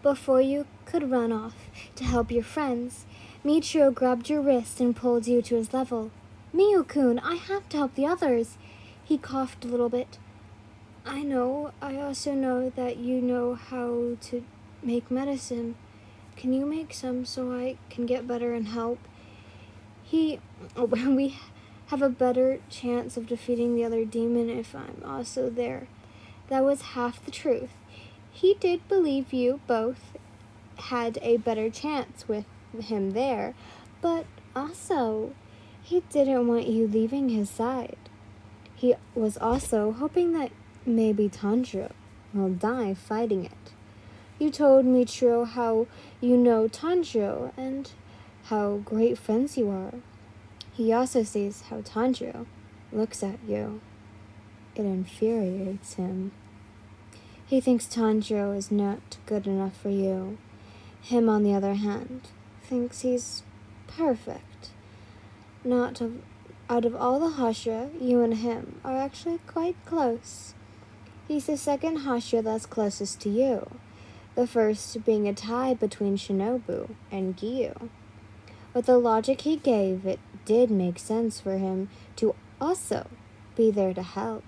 before you could run off to help your friends, Michio grabbed your wrist and pulled you to his level. Miyu-kun, I have to help the others. He coughed a little bit. I know. I also know that you know how to make medicine. Can you make some so I can get better and help? We have a better chance of defeating the other demon if I'm also there. That was half the truth. He did believe you both had a better chance with him there, but also he didn't want you leaving his side. He was also hoping that maybe Tanjiro will die fighting it. You told Michio how you know Tanjiro and how great friends you are. He also sees how Tanjiro looks at you. It infuriates him. He thinks Tanjiro is not good enough for you. Him, on the other hand, thinks he's perfect. Out of all the Hashira, you and him are actually quite close. He's the second Hashira that's closest to you, the first being a tie between Shinobu and Giyu. With the logic he gave, it did make sense for him to also be there to help.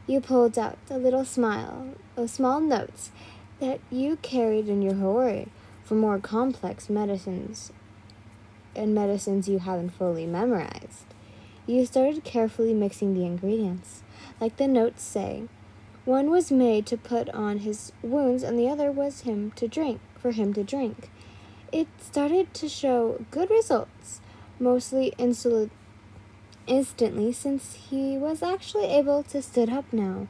You pulled out a little smile of small notes that you carried in your hori for more complex medicines and medicines you haven't fully memorized. You started carefully mixing the ingredients. Like the notes say, one was made to put on his wounds and the other was for him to drink. It started to show good results, mostly instantly since he was actually able to sit up now.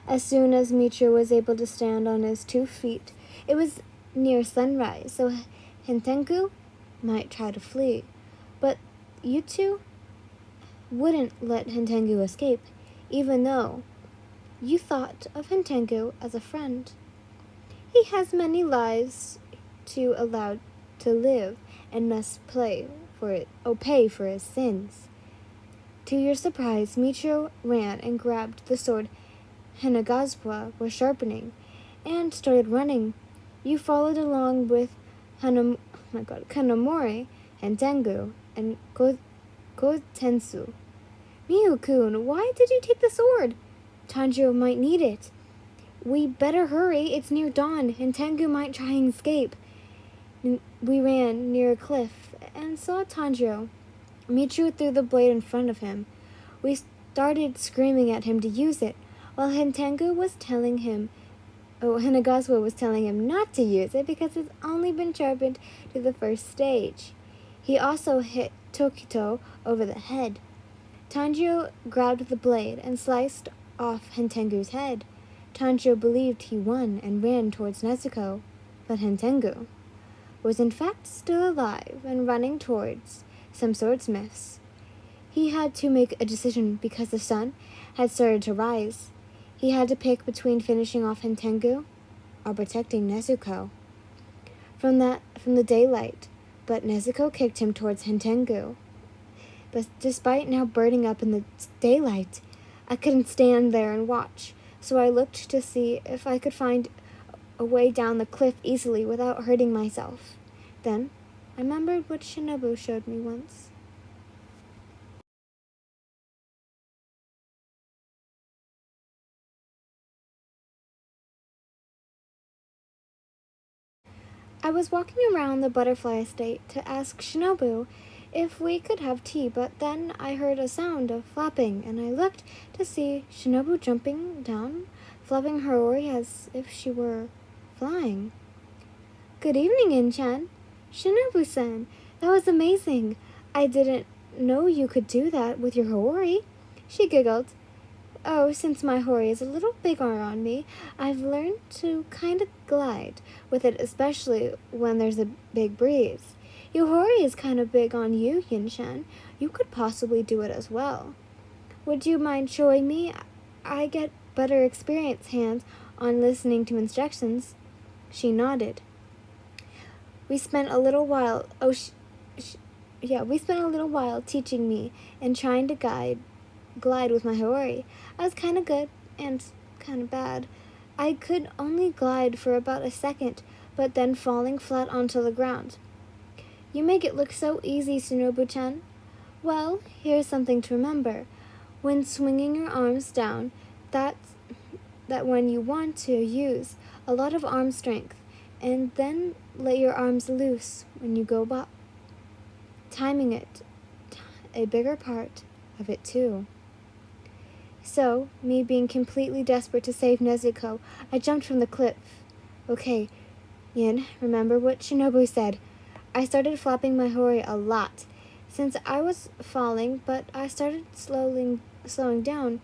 As soon as Michio was able to stand on his 2 feet, it was near sunrise, so Hentenku might try to flee. But you two wouldn't let Hentenku escape, even though you thought of Hentenku as a friend. He has many lives to allow to live and must pay for his sins. To your surprise, Michio ran and grabbed the sword Hinagazuwa was sharpening and started running. You followed along with Kanamori, Hentengu, and Gotensu. Miyu-kun, why did you take the sword? Tanjiro might need it. We better hurry. It's near dawn, and Tengu might try and escape. We ran near a cliff and saw Tanjiro. Michio threw the blade in front of him. We started screaming at him to use it, while Hinagazuwa was telling him not to use it because it's only been sharpened to the first stage. He also hit Tokito over the head. Tanjiro grabbed the blade and sliced off Hentengu's head. Tanjiro believed he won and ran towards Nezuko, but Hentengu was in fact still alive and running towards some swordsmiths. He had to make a decision because the sun had started to rise. He had to pick between finishing off Hentengu or protecting Nezuko from the daylight, but Nezuko kicked him towards Hentengu. But despite now burning up in the daylight, I couldn't stand there and watch, so I looked to see if I could find a way down the cliff easily without hurting myself. Then I remembered what Shinobu showed me once. I was walking around the butterfly estate to ask Shinobu if we could have tea, but then I heard a sound of flapping, and I looked to see Shinobu jumping down, flapping her ori as if she were flying. Good evening, In-chan. Shinobu-san, that was amazing. I didn't know you could do that with your hori. She giggled. Oh, since my hori is a little bigger on me, I've learned to kind of glide with it, especially when there's a big breeze. Your hori is kind of big on you, Yin-chan. You could possibly do it as well. Would you mind showing me? I get better experience hands-on listening to instructions. She nodded. We spent a little while teaching me and trying to glide with my hori. I was kind of good and kind of bad. I could only glide for about a second, but then falling flat onto the ground. You make it look so easy, Shinobu-chan. Well, here's something to remember. When swinging your arms down, that's that when you want to use a lot of arm strength, and then let your arms loose when you go up. Timing it, a bigger part of it too. So, me being completely desperate to save Nezuko, I jumped from the cliff. Okay, Yin, remember what Shinobu said. I started flapping my hori a lot, since I was falling, but I started slowing down.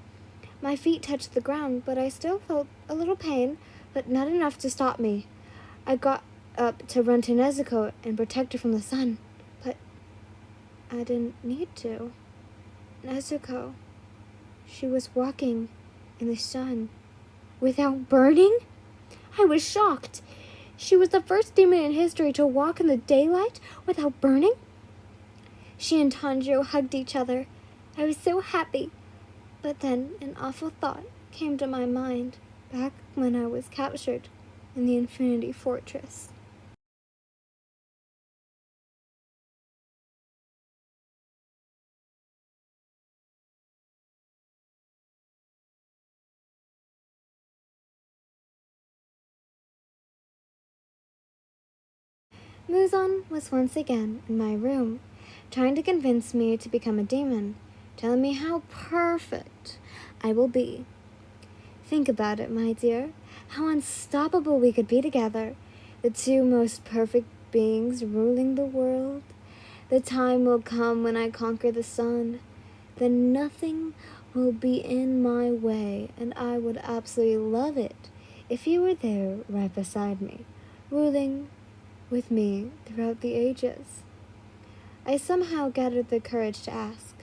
My feet touched the ground, but I still felt a little pain, but not enough to stop me. I got up to run to Nezuko and protect her from the sun, but I didn't need to. Nezuko, she was walking in the sun without burning? I was shocked. She was the first demon in history to walk in the daylight without burning. She and Tanjiro hugged each other. I was so happy. But then an awful thought came to my mind back when I was captured in the Infinity Fortress. Muzan was once again in my room, trying to convince me to become a demon, telling me how perfect I will be. Think about it, my dear, how unstoppable we could be together, the two most perfect beings ruling the world. The time will come when I conquer the sun. Then nothing will be in my way, and I would absolutely love it if you were there right beside me, ruling with me throughout the ages. I somehow gathered the courage to ask,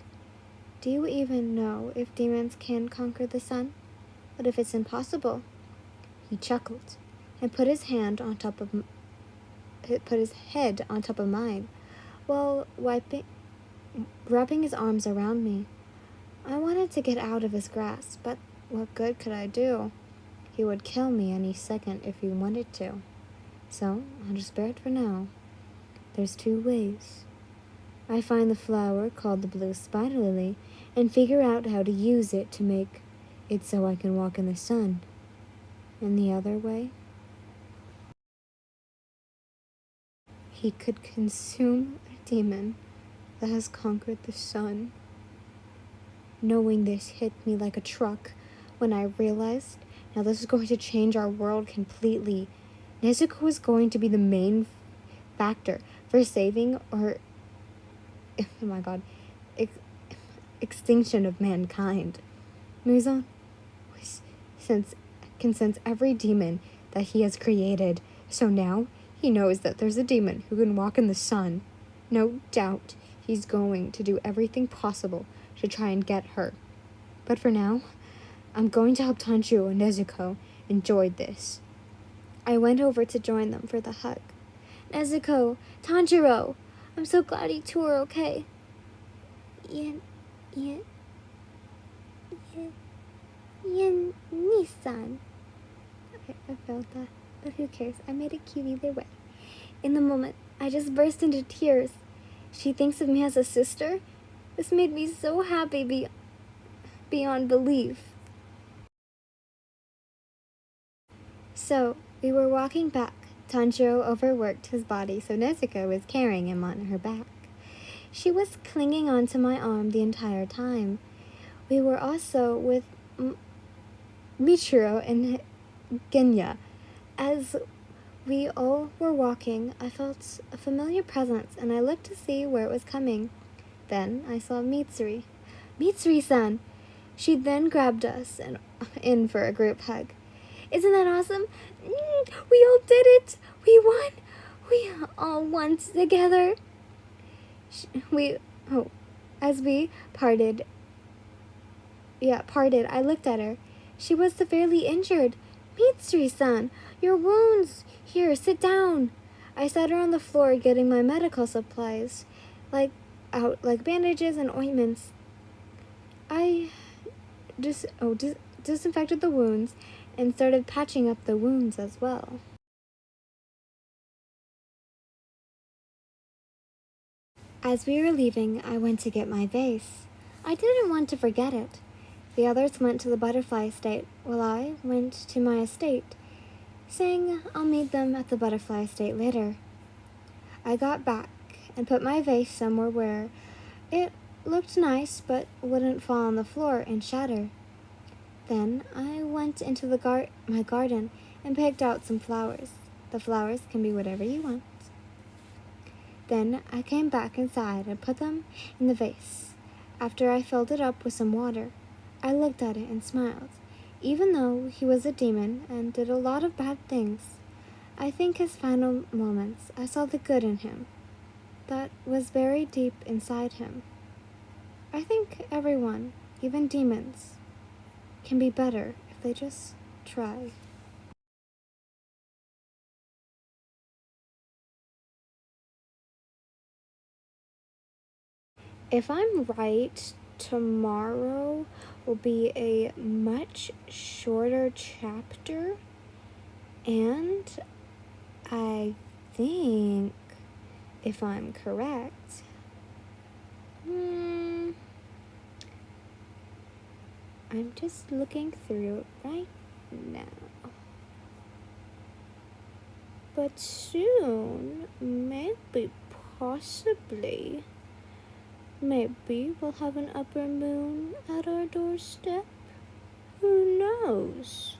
do you even know if demons can conquer the sun? What if it's impossible? He chuckled and put his head on top of mine, while wrapping his arms around me. I wanted to get out of his grasp, but what good could I do? He would kill me any second if he wanted to. So I'll just bear it for now. There's two ways. I find the flower called the blue spider lily and figure out how to use it to make it so I can walk in the sun. And the other way? He could consume a demon that has conquered the sun. Knowing this hit me like a truck when I realized now this is going to change our world completely. Nezuko is going to be the main factor for saving or, oh my god, extinction of mankind. Muzan can sense every demon that he has created, so now he knows that there's a demon who can walk in the sun. No doubt he's going to do everything possible to try and get her. But for now, I'm going to help Tanjiro and Nezuko enjoy this. I went over to join them for the hug. Nezuko, Tanjiro, I'm so glad you two are okay. Nissan. I felt that, but who cares? I made it cute either way. In the moment, I just burst into tears. She thinks of me as a sister? This made me so happy beyond belief. So, we were walking back. Tanjiro overworked his body, so Nezuko was carrying him on her back. She was clinging onto my arm the entire time. We were also with Michiro and Genya. As we all were walking, I felt a familiar presence, and I looked to see where it was coming. Then I saw Mitsuri. Mitsuri-san! She then grabbed us in for a group hug. Isn't that awesome? We all did it! We won! We all won together! As we parted, I looked at her. She was severely injured. Mitsuri-san, your wounds! Here, sit down! I sat her on the floor getting my medical supplies, like bandages and ointments. I disinfected the wounds and started patching up the wounds as well. As we were leaving, I went to get my vase. I didn't want to forget it. The others went to the butterfly estate, while I went to my estate, saying I'll meet them at the butterfly estate later. I got back and put my vase somewhere where it looked nice but wouldn't fall on the floor and shatter. Then I went into my garden and picked out some flowers. The flowers can be whatever you want. Then I came back inside and put them in the vase. After I filled it up with some water, I looked at it and smiled. Even though he was a demon and did a lot of bad things, I think his final moments I saw the good in him that was very deep inside him. I think everyone, even demons, can be better if they just try. If I'm right, tomorrow will be a much shorter chapter, and I think, if I'm correct, I'm just looking through it right now. But soon, maybe, possibly, maybe we'll have an upper moon at our doorstep. Who knows?